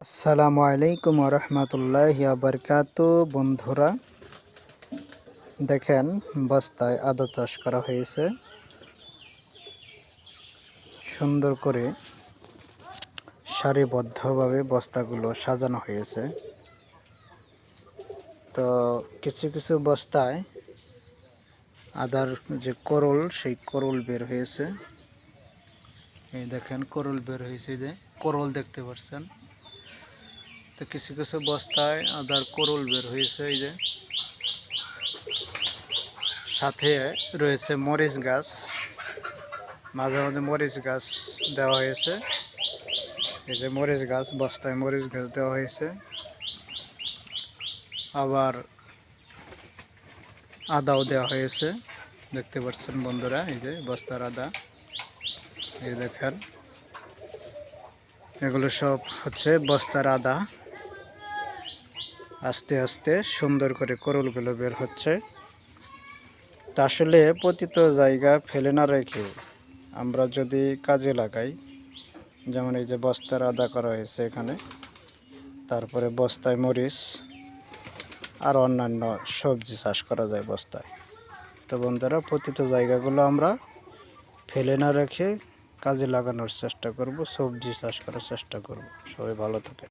আসসালামু আলাইকুম রহমতুল্লাহি বারকাতু। বন্ধুরা দেখেন, বস্তায় আদা চাষ করা হয়েছে। সুন্দর করে সারিবদ্ধভাবে বস্তাগুলো সাজানো হয়েছে। তো কিছু কিছু বস্তায় আদার যে করল, সেই করল বের হয়েছে। এই দেখেন, করল বের হয়েছে, যে করল দেখতে পাচ্ছেন। তো কিছু কিছু বস্তায় আদার করল বের হয়েছে। এই যে সাথে রয়েছে মরিচ গাছ, মাঝে মাঝে মরিচ গাছ দেওয়া হয়েছে। এই যে মরিচ গাছ, বস্তায় মরিচ গাছ দেওয়া হয়েছে। আবার আদাও দেওয়া হয়েছে, দেখতে পাচ্ছেন বন্ধুরা। এই যে বস্তার আদা, এই দেখেন, এগুলো সব হচ্ছে বস্তার আদা। আস্তে আস্তে সুন্দর করে করলগুলো বের হচ্ছে। তা আসলে পতিত জায়গা ফেলে না রেখে আমরা যদি কাজে লাগাই, যেমন এই যে বস্তার আদা করা হয়েছে এখানে, তারপরে বস্তায় মরিচ আর অন্যান্য সবজি চাষ করা যায় বস্তায়। তো বন্ধুরা, পতিত জায়গাগুলো আমরা ফেলে না রেখে কাজে লাগানোর চেষ্টা করব, সবজি চাষ করার চেষ্টা করব। সবাই ভালো থাকে।